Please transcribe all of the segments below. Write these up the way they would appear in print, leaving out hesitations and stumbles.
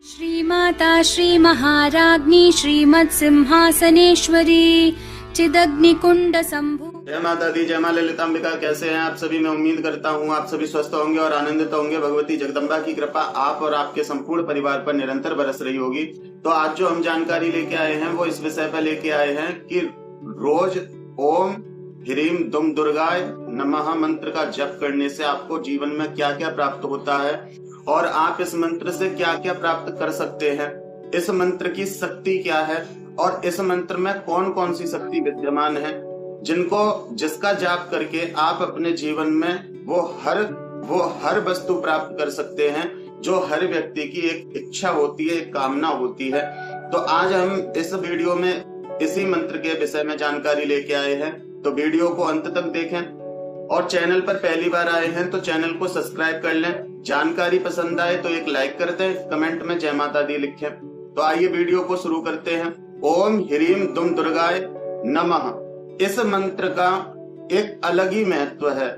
श्रीमाता श्री महाराज्ञी श्रीमत्सिंहासनेश्वरी चिदग्निकुंड शंभु। जय माता दी, जय मां ललितांबिका। कैसे हैं आप सभी? मैं उम्मीद करता हूं आप सभी स्वस्थ होंगे और आनंदित होंगे। भगवती जगदम्बा की कृपा आप और आपके संपूर्ण परिवार पर निरंतर बरस रही होगी। तो आज जो हम जानकारी लेके आए हैं वो इस विषय पर लेके आए हैं कि रोज ओम ह्रीम दुम दुर्गाय नमः मंत्र का जप करने से आपको जीवन में क्या क्या प्राप्त होता है और आप इस मंत्र से क्या क्या प्राप्त कर सकते हैं। इस मंत्र की शक्ति क्या है और इस मंत्र में कौन कौन सी शक्ति विद्यमान है जिसका जाप करके आप अपने जीवन में वो हर वस्तु प्राप्त कर सकते हैं जो हर व्यक्ति की एक इच्छा होती है, एक कामना होती है। तो आज हम इस वीडियो में इसी मंत्र के विषय में जानकारी लेके आए हैं। तो वीडियो को अंत तक देखें और चैनल पर पहली बार आए हैं तो चैनल को सब्सक्राइब कर लें। जानकारी पसंद आए तो एक लाइक कर दें, कमेंट में जय माता दी लिखें। तो आइए वीडियो को शुरू करते हैं। ओम ह्रीम दुम दुर्गाय नमः, इस मंत्र का एक अलग ही महत्व है।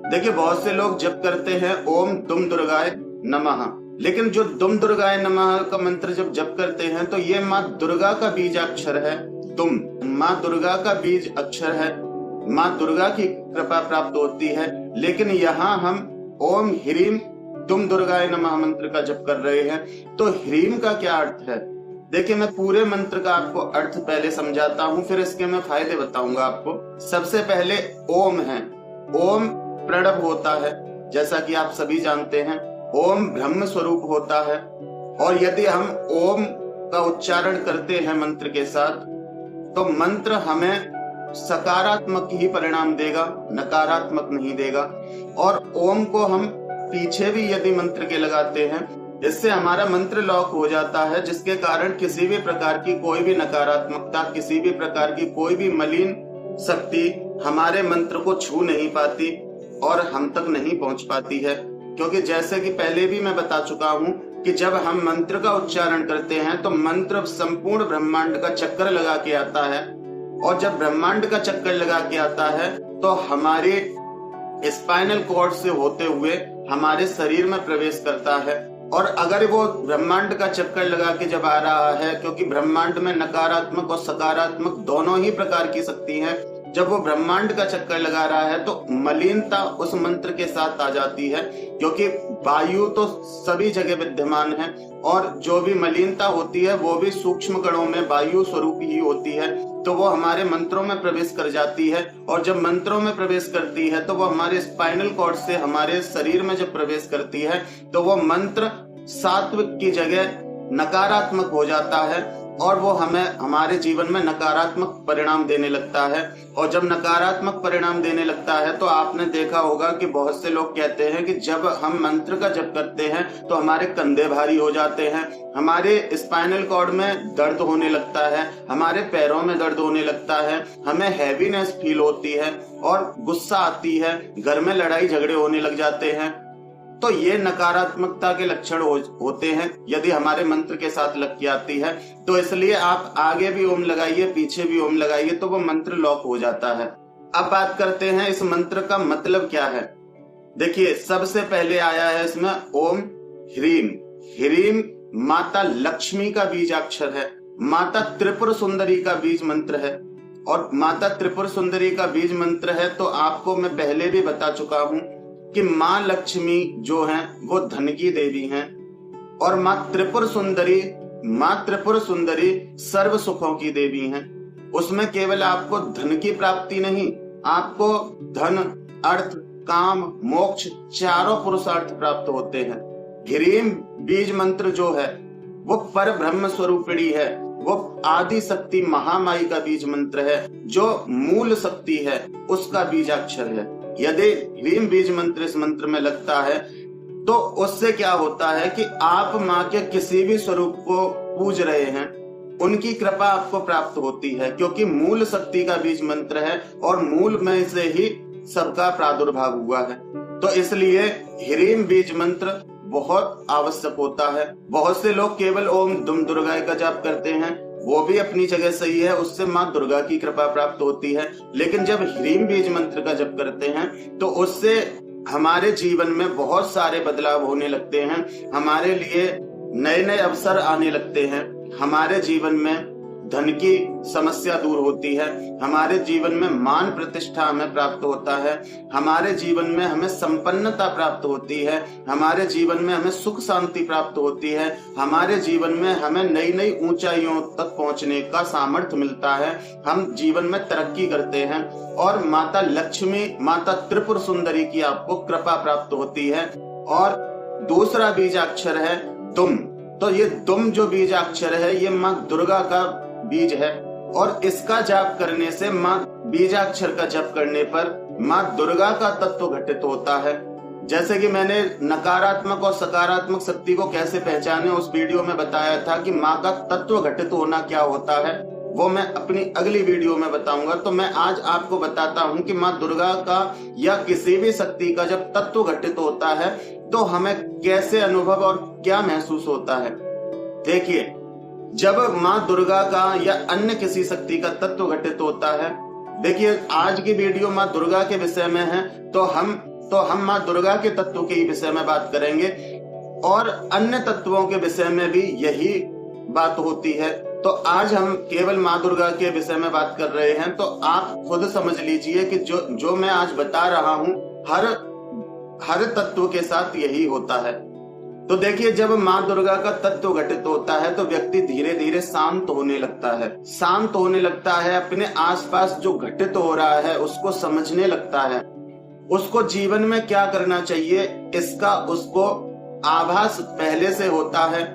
देखिए, बहुत से लोग जप करते हैं ओम दुम दुर्गाय नमः, लेकिन जो दुम दुर्गाय नमः का मंत्र जब जप करते हैं तो ये माँ दुर्गा का बीजाक्षर है। दुम माँ दुर्गा का बीज अक्षर है, माँ दुर्गा की कृपा प्राप्त होती है। लेकिन यहाँ हम ओम ह्रीम दुम दुर्गाय नमः मंत्र का जप कर रहे हैं। तो ह्रीम का क्या अर्थ है? देखिए, मैं पूरे मंत्र का आपको अर्थ पहले समझाता हूँ, फिर इसके मैं फायदे बताऊंगा आपको। सबसे पहले ओम है। ओम प्रणव होता है, जैसा कि आप सभी जानते हैं। ओम ब्रह्म स्वरूप होता है और यदि हम ओम का उच्चारण करते हैं मंत्र के साथ तो मंत्र हमें सकारात्मक ही परिणाम देगा, नकारात्मक नहीं देगा। और ओम को हम पीछे भी यदि मंत्र के लगाते हैं, इससे हमारा मंत्र लॉक हो जाता है, जिसके कारण किसी भी प्रकार की कोई भी नकारात्मकता, किसी भी प्रकार की कोई भी मलिन शक्ति हमारे मंत्र को छू नहीं पाती और हम तक नहीं पहुंच पाती है। क्योंकि जैसे कि पहले भी मैं बता चुका हूं कि जब हम मंत्र का उच्चारण करते हैं तो मंत्र संपूर्ण ब्रह्मांड का चक्कर लगा के आता है और जब ब्रह्मांड का चक्कर लगा के आता है तो हमारे स्पाइनल कॉर्ड से होते हुए हमारे शरीर में प्रवेश करता है। और अगर वो ब्रह्मांड का चक्कर लगा के जब आ रहा है, क्योंकि ब्रह्मांड में नकारात्मक और सकारात्मक दोनों ही प्रकार की शक्ति है, जब वो ब्रह्मांड का चक्कर लगा रहा है तो मलिनता उस मंत्र के साथ आ जाती है। क्योंकि वायु तो सभी जगह विद्यमान है और जो भी मलिनता होती है वो भी सूक्ष्म कणों में वायु स्वरूप ही होती है। तो वो हमारे मंत्रों में प्रवेश कर जाती है और जब मंत्रों में प्रवेश करती है तो वो हमारे स्पाइनल कॉर्ड से हमारे शरीर में जब प्रवेश करती है तो वो मंत्र सात्विक की जगह नकारात्मक हो जाता है और वो हमें हमारे जीवन में नकारात्मक परिणाम देने लगता है। और जब नकारात्मक परिणाम देने लगता है तो आपने देखा होगा कि बहुत से लोग कहते हैं कि जब हम मंत्र का जप करते हैं तो हमारे कंधे भारी हो जाते हैं, हमारे स्पाइनल कॉर्ड में दर्द होने लगता है, हमारे पैरों में दर्द होने लगता है, हमें हैवीनेस फील होती है और गुस्सा आती है, घर में लड़ाई झगड़े होने लग जाते हैं। तो ये नकारात्मकता के लक्षण होते हैं यदि हमारे मंत्र के साथ लग के आती है। तो इसलिए आप आगे भी ओम लगाइए, पीछे भी ओम लगाइए, तो वो मंत्र लॉक हो जाता है। अब बात करते हैं इस मंत्र का मतलब क्या है। देखिए, सबसे पहले आया है इसमें ओम ह्रीम। ह्रीम माता लक्ष्मी का बीजाक्षर है, माता त्रिपुर सुंदरी का बीज मंत्र है। और माता त्रिपुर सुंदरी का बीज मंत्र है तो आपको मैं पहले भी बता चुका हूं कि माँ लक्ष्मी जो है वो धन की देवी हैं और माँ त्रिपुर सुंदरी सर्व सुखों की देवी हैं। उसमें केवल आपको धन की प्राप्ति नहीं, आपको धन, अर्थ, काम, मोक्ष चारों पुरुषार्थ प्राप्त होते हैं। ह्रीम बीज मंत्र जो है वो पर ब्रह्म स्वरूपिणी है, वो आदि शक्ति महामाई का बीज मंत्र है, जो मूल शक्ति है उसका बीजाक्षर है। यदि ह्रीम बीज मंत्र इस मंत्र में लगता है तो उससे क्या होता है कि आप माँ के किसी भी स्वरूप को पूज रहे हैं, उनकी कृपा आपको प्राप्त होती है, क्योंकि मूल शक्ति का बीज मंत्र है और मूल में से ही सबका प्रादुर्भाव हुआ है। तो इसलिए ह्रीम बीज मंत्र बहुत आवश्यक होता है। बहुत से लोग केवल ओम दुम दुर्गाय का जाप करते हैं, वो भी अपनी जगह सही है, उससे माँ दुर्गा की कृपा प्राप्त होती है। लेकिन जब ह्रीम बीज मंत्र का जप करते हैं तो उससे हमारे जीवन में बहुत सारे बदलाव होने लगते हैं। हमारे लिए नए नए अवसर आने लगते हैं, हमारे जीवन में धन की समस्या दूर होती है, हमारे जीवन में मान प्रतिष्ठा हमें प्राप्त होता है, हमारे जीवन में हमें संपन्नता प्राप्त होती है, हमारे जीवन में हमें सुख शांति प्राप्त होती है, हमारे जीवन में हमें नई नई ऊंचाइयों तक पहुंचने का सामर्थ्य मिलता है, हम जीवन में तरक्की करते हैं और माता लक्ष्मी, माता त्रिपुर सुंदरी की आपको कृपा प्राप्त होती है। और दूसरा बीजाक्षर है दुम। तो ये दुम जो बीजाक्षर है ये माँ दुर्गा का बीज है और इसका जाप करने से माँ बीजाक्षर का जप करने पर माँ दुर्गा का तत्व घटित होता है। जैसे कि मैंने नकारात्मक और सकारात्मक शक्ति को कैसे पहचाने उस वीडियो में बताया था कि माँ का तत्व घटित होना क्या होता है, वो मैं अपनी अगली वीडियो में बताऊंगा। तो मैं आज आपको बताता हूँ कि माँ दुर्गा का या किसी भी शक्ति का जब तत्व घटित होता है तो हमें कैसे अनुभव और क्या महसूस होता है। देखिए, जब माँ दुर्गा का या अन्य किसी शक्ति का तत्व घटित होता है, देखिए आज की वीडियो माँ दुर्गा के विषय में है, तो हम माँ दुर्गा के तत्व के विषय में बात करेंगे और अन्य तत्वों के विषय में भी यही बात होती है। तो आज हम केवल माँ दुर्गा के विषय में बात कर रहे हैं, तो आप खुद समझ लीजिए कि जो मैं आज बता रहा हूँ हर तत्व के साथ यही होता है। तो देखिए, जब माँ दुर्गा का तत्व घटित होता है तो व्यक्ति धीरे धीरे शांत होने लगता है, अपने आसपास जो घटित हो रहा है उसको समझने लगता है, उसको जीवन में क्या करना चाहिए इसका उसको आभास पहले से होता है,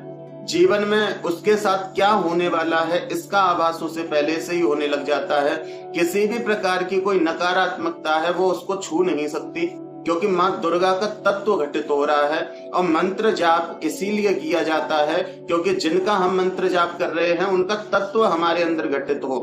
जीवन में उसके साथ क्या होने वाला है इसका आभास उसे पहले से ही होने लग जाता है। किसी भी प्रकार की कोई नकारात्मकता है वो उसको छू नहीं सकती, क्योंकि माँ दुर्गा का तत्व घटित हो रहा है। और मंत्र जाप इसीलिए किया जाता है क्योंकि जिनका हम मंत्र जाप कर रहे हैं उनका तत्व हमारे अंदर घटित हो,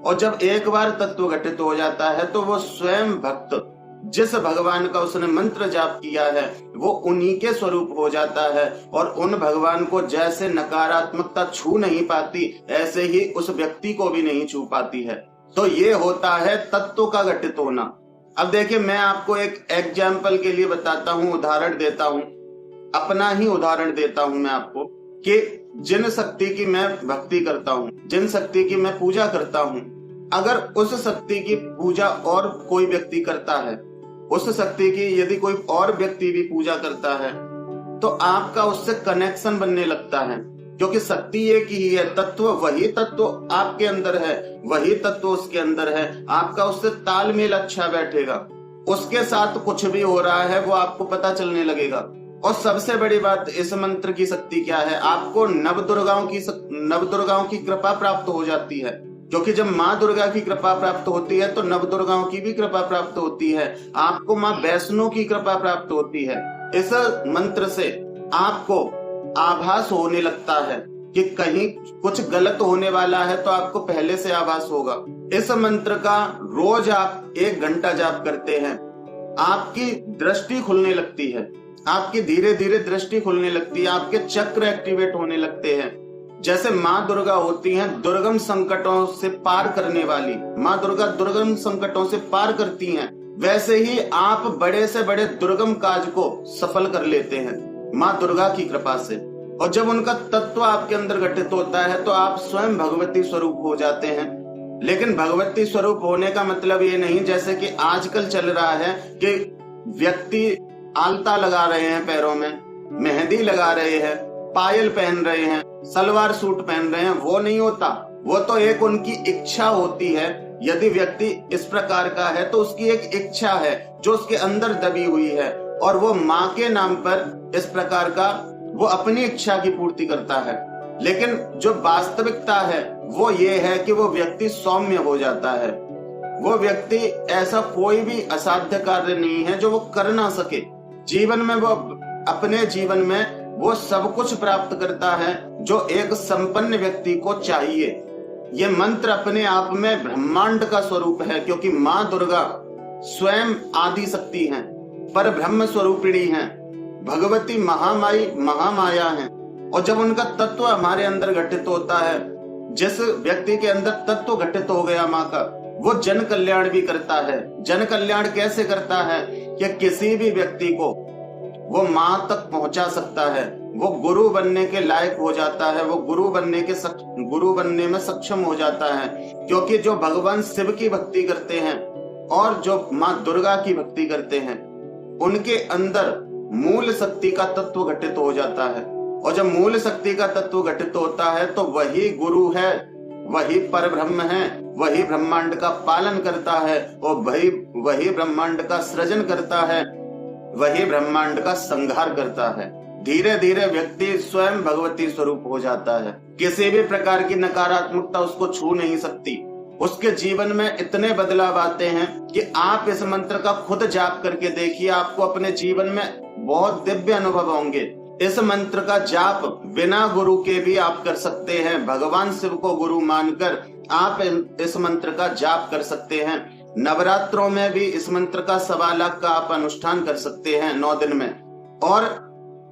और जब एक बार तत्व घटित हो जाता है तो वो स्वयं भक्त जिस भगवान का उसने मंत्र जाप किया है वो उन्हीं के स्वरूप हो जाता है, और उन भगवान को जैसे नकारात्मकता छू नहीं पाती ऐसे ही उस व्यक्ति को भी नहीं छू पाती है। तो ये होता है तत्व का घटित होना। अब देखिए, मैं आपको एक एग्जाम्पल के लिए बताता हूँ, उदाहरण देता हूँ, अपना ही उदाहरण देता हूँ मैं आपको कि जिन शक्ति की मैं भक्ति करता हूँ, जिन शक्ति की मैं पूजा करता हूँ, अगर उस शक्ति की पूजा और कोई व्यक्ति करता है, उस शक्ति की यदि कोई और व्यक्ति भी पूजा करता है तो आपका उससे कनेक्शन बनने लगता है, क्योंकि शक्ति एक ही है, तत्व वही तत्व आपके अंदर है, वही तत्व उसके अंदर है, आपका उससे तालमेल अच्छा बैठेगा, उसके साथ कुछ भी हो रहा है वो आपको पता चलने लगेगा। और सबसे बड़ी बात, इस मंत्र की शक्ति क्या है, आपको नवदुर्गाओं की कृपा प्राप्त हो जाती है, क्योंकि जब माँ दुर्गा की कृपा प्राप्त होती है तो नवदुर्गाओं की भी कृपा प्राप्त होती है, आपको माँ वैष्णो की कृपा प्राप्त होती है। इस मंत्र से आपको आभास होने लगता है कि कहीं कुछ गलत होने वाला है, तो आपको पहले से आभास होगा। इस मंत्र का रोज आप 1 घंटा जाप करते हैं, आपकी दृष्टि खुलने लगती है, आपकी धीरे धीरे दृष्टि खुलने लगती है, आपके चक्र एक्टिवेट होने लगते हैं। जैसे माँ दुर्गा होती हैं दुर्गम संकटों से पार करने वाली, माँ दुर्गा दुर्गम संकटों से पार करती हैं, वैसे ही आप बड़े से बड़े दुर्गम काज को सफल कर लेते हैं माँ दुर्गा की कृपा से। और जब उनका तत्व आपके अंदर घटित होता है तो आप स्वयं भगवती स्वरूप हो जाते हैं। लेकिन भगवती स्वरूप होने का मतलब ये नहीं जैसे कि आजकल चल रहा है कि व्यक्ति आलता लगा रहे हैं पैरों में, मेहंदी लगा रहे हैं, पायल पहन रहे हैं, सलवार सूट पहन रहे हैं, वो नहीं होता। वो तो एक उनकी इच्छा होती है। यदि व्यक्ति इस प्रकार का है तो उसकी एक इच्छा है जो उसके अंदर दबी हुई है, और वो माँ के नाम पर इस प्रकार का वो अपनी इच्छा की पूर्ति करता है। लेकिन जो वास्तविकता है वो ये है कि वो व्यक्ति सौम्य हो जाता है। वो व्यक्ति ऐसा कोई भी असाध्य कार्य नहीं है जो वो कर ना सके। जीवन में वो अपने जीवन में वो सब कुछ प्राप्त करता है जो एक संपन्न व्यक्ति को चाहिए। ये मंत्र अपने आप में ब्रह्मांड का स्वरूप है, क्योंकि माँ दुर्गा स्वयं आदि शक्ति हैं, पर ब्रह्म स्वरूपिणी हैं, भगवती महामाई महामाया हैं। और जब उनका तत्व हमारे अंदर घटित होता है, जिस व्यक्ति के अंदर तत्व घटित हो गया माँ का, वो जन कल्याण भी करता है। जन कल्याण कैसे करता है कि किसी भी व्यक्ति को वो माँ तक पहुंचा सकता है, वो गुरु बनने के लायक हो जाता है, वो गुरु बनने में सक्षम हो जाता है। क्योंकि जो भगवान शिव की भक्ति करते हैं और जो माँ दुर्गा की भक्ति करते हैं, उनके अंदर मूल शक्ति का तत्व घटित हो जाता है। और जब मूल शक्ति का तत्व घटित होता है तो वही गुरु है, वही परब्रह्म है, वही ब्रह्मांड का पालन करता है और वही ब्रह्मांड का सृजन करता है, वही ब्रह्मांड का संहार करता है। धीरे धीरे व्यक्ति स्वयं भगवती स्वरूप हो जाता है। किसी भी प्रकार की नकारात्मकता उसको छू नहीं सकती। उसके जीवन में इतने बदलाव आते हैं कि आप इस मंत्र का खुद जाप करके देखिए, आपको अपने जीवन में बहुत दिव्य अनुभव होंगे। इस मंत्र का जाप बिना गुरु के भी आप कर सकते हैं। भगवान शिव को गुरु मानकर आप इस मंत्र का जाप कर सकते हैं। नवरात्रों में भी इस मंत्र का 1.25 लाख का आप अनुष्ठान कर सकते हैं 9 दिन में। और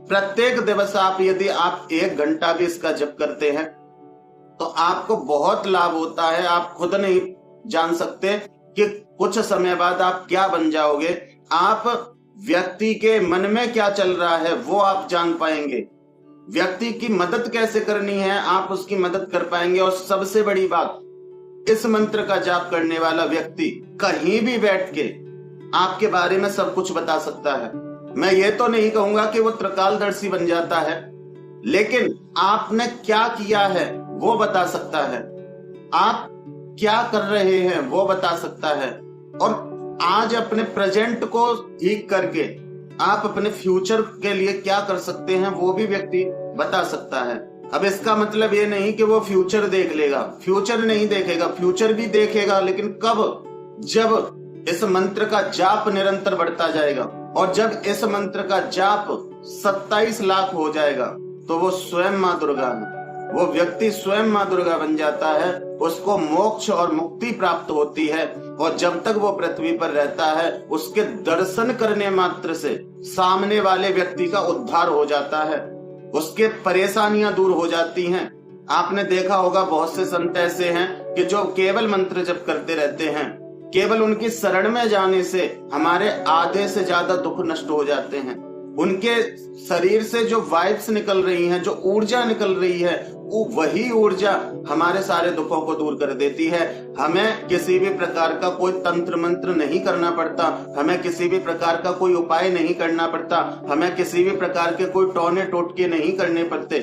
प्रत्येक दिवस यदि आप 1 घंटा भी इसका जप करते हैं तो आपको बहुत लाभ होता है। आप खुद नहीं जान सकते कि कुछ समय बाद आप क्या बन जाओगे। आप व्यक्ति के मन में क्या चल रहा है वो आप जान पाएंगे। व्यक्ति की मदद कैसे करनी है आप उसकी मदद कर पाएंगे। और सबसे बड़ी बात, इस मंत्र का जाप करने वाला व्यक्ति कहीं भी बैठ के आपके बारे में सब कुछ बता सकता है। मैं ये तो नहीं कहूंगा कि वो त्रिकालदर्शी बन जाता है, लेकिन आपने क्या किया है वो बता सकता है, आप क्या कर रहे हैं वो बता सकता है। और आज अपने प्रेजेंट को ठीक करके आप अपने फ्यूचर के लिए क्या कर सकते हैं वो भी व्यक्ति बता सकता है। अब इसका मतलब ये नहीं कि वो फ्यूचर देख लेगा, फ्यूचर नहीं देखेगा, फ्यूचर भी देखेगा, लेकिन कब? जब इस मंत्र का जाप निरंतर बढ़ता जाएगा। और जब इस मंत्र का जाप 27 लाख हो जाएगा तो वो स्वयं माँ दुर्गा है। वो व्यक्ति स्वयं माँ दुर्गा बन जाता है, उसको मोक्ष और मुक्ति प्राप्त होती है। और जब तक वो पृथ्वी पर रहता है उसके दर्शन करने मात्र से सामने वाले व्यक्ति का उद्धार हो जाता है, उसके परेशानियां दूर हो जाती हैं। आपने देखा होगा बहुत से संत ऐसे हैं कि जो केवल मंत्र जप करते रहते हैं, केवल उनकी शरण में जाने से हमारे आधे से ज्यादा दुख नष्ट हो जाते हैं। उनके शरीर से जो वाइब्स निकल रही हैं, जो ऊर्जा निकल रही है, वही ऊर्जा हमारे सारे दुखों को दूर कर देती है। हमें किसी भी प्रकार का कोई तंत्र मंत्र नहीं करना पड़ता, हमें किसी भी प्रकार का कोई उपाय नहीं करना पड़ता, हमें किसी भी प्रकार के कोई टोने टोटके नहीं करने पड़ते।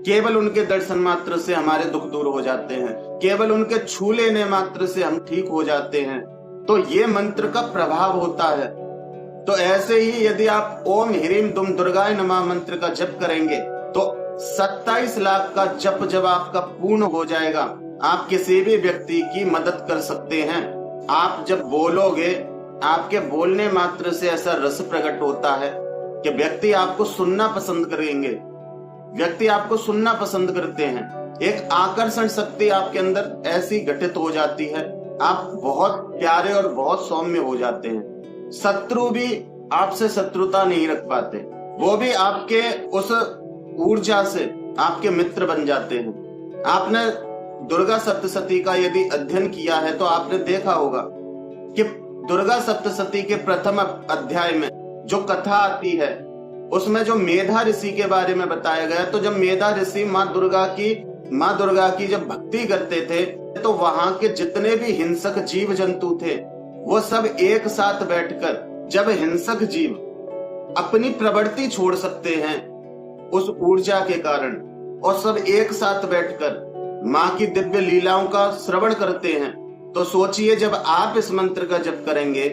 केवल उनके दर्शन मात्र से हमारे दुख दूर हो जाते हैं, केवल उनके छू लेने मात्र से हम ठीक हो जाते हैं। तो ये मंत्र का प्रभाव होता है। तो ऐसे ही यदि आप ओम ह्रीम दुम दुर्गाय नमः मंत्र का जप करेंगे तो 27 लाख का जप जब आपका पूर्ण हो जाएगा, आप किसी भी व्यक्ति की मदद कर सकते हैं। आप जब बोलोगे, आपके बोलने मात्र से ऐसा रस प्रकट होता है कि व्यक्ति आपको सुनना पसंद करेंगे, व्यक्ति आपको सुनना पसंद करते हैं। एक आकर्षण शक्ति आपके अंदर ऐसी घटित हो जाती है, आप बहुत प्यारे और बहुत सौम्य हो जाते हैं। शत्रु भी आपसे शत्रुता नहीं रख पाते, वो भी आपके उस ऊर्जा से आपके मित्र बन जाते हैं। आपने दुर्गा सप्तशती का यदि अध्ययन किया है तो आपने देखा होगा कि दुर्गा सप्तशती के प्रथम अध्याय में जो कथा आती है उसमें जो मेधा ऋषि के बारे में बताया गया। तो जब मेधा ऋषि माँ दुर्गा की जब भक्ति करते थे तो वहां के जितने भी हिंसक जीव जंतु थे वो सब एक साथ बैठकर, जब हिंसक जीव अपनी प्रवृत्ति छोड़ सकते हैं उस ऊर्जा के कारण, और सब एक साथ बैठकर माँ की दिव्य लीलाओं का श्रवण करते हैं, तो सोचिए जब आप इस मंत्र का जप करेंगे,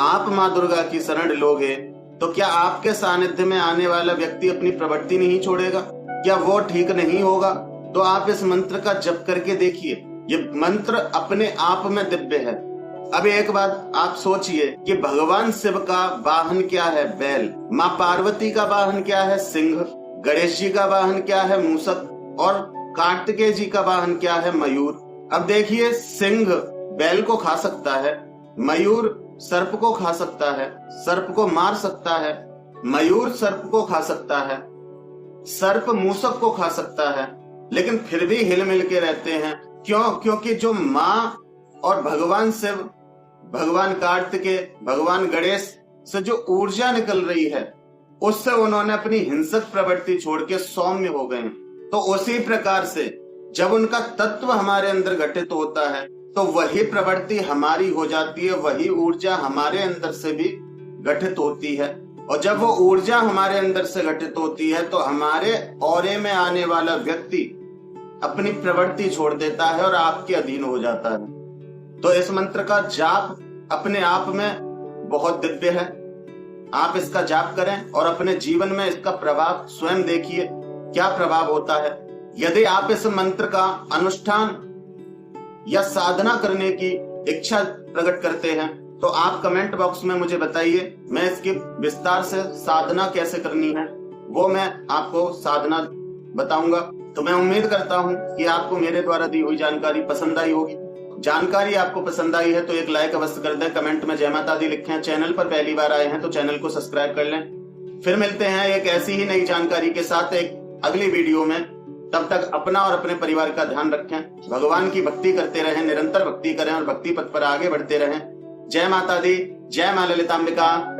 आप माँ दुर्गा की शरण लोगे, तो क्या आपके सानिध्य में आने वाला व्यक्ति अपनी प्रवृत्ति नहीं छोड़ेगा? क्या वो ठीक नहीं होगा? तो आप इस मंत्र का जप करके देखिए, ये मंत्र अपने आप में दिव्य है। अब एक बात आप सोचिए कि भगवान शिव का वाहन क्या है? बैल। माँ पार्वती का वाहन क्या है? सिंह। गणेश जी का वाहन क्या है? मूषक। और कार्तिकेय जी का वाहन क्या है? मयूर। अब देखिए, सिंह बैल को खा सकता है, मयूर सर्प को खा सकता है, सर्प को मार सकता है, मयूर सर्प को खा सकता है, सर्प मूषक को खा सकता है, लेकिन फिर भी हिल मिल के रहते हैं। क्यों? क्योंकि जो माँ और भगवान शिव, भगवान कार्तिकेय, भगवान गणेश से जो ऊर्जा निकल रही है उससे उन्होंने अपनी हिंसक प्रवृत्ति छोड़ के सौम्य हो गए। तो उसी प्रकार से जब उनका तत्व हमारे अंदर घटित होता है तो वही प्रवृत्ति हमारी हो जाती है, वही ऊर्जा हमारे अंदर से भी घटित होती है। और जब वो ऊर्जा हमारे अंदर से घटित होती है तो हमारे औरे में आने वाला व्यक्ति अपनी प्रवृत्ति छोड़ देता है और आपके अधीन हो जाता है। तो इस मंत्र का जाप अपने आप में बहुत दिव्य है। आप इसका जाप करें और अपने जीवन में इसका प्रभाव स्वयं देखिए क्या प्रभाव होता है। यदि आप इस मंत्र का अनुष्ठान या साधना करने की इच्छा प्रकट करते हैं तो आप कमेंट बॉक्स में मुझे बताइए, मैं इसकी विस्तार से साधना कैसे करनी है वो मैं आपको साधना बताऊंगा। तो मैं उम्मीद करता हूं कि आपको मेरे द्वारा दी हुई जानकारी पसंद आई होगी। जानकारी आपको पसंद आई है तो एक लाइक अवश्य कर दें, कमेंट में जय माता दी लिखें। चैनल पर पहली बार आए हैं तो चैनल को सब्सक्राइब कर लें। फिर मिलते हैं एक ऐसी ही नई जानकारी के साथ एक अगली वीडियो में। तब तक अपना और अपने परिवार का ध्यान रखें, भगवान की भक्ति करते रहें, निरंतर भक्ति करें और भक्ति पथ पर आगे बढ़ते रहें। जय माता दी, जय मां ललितांबिका।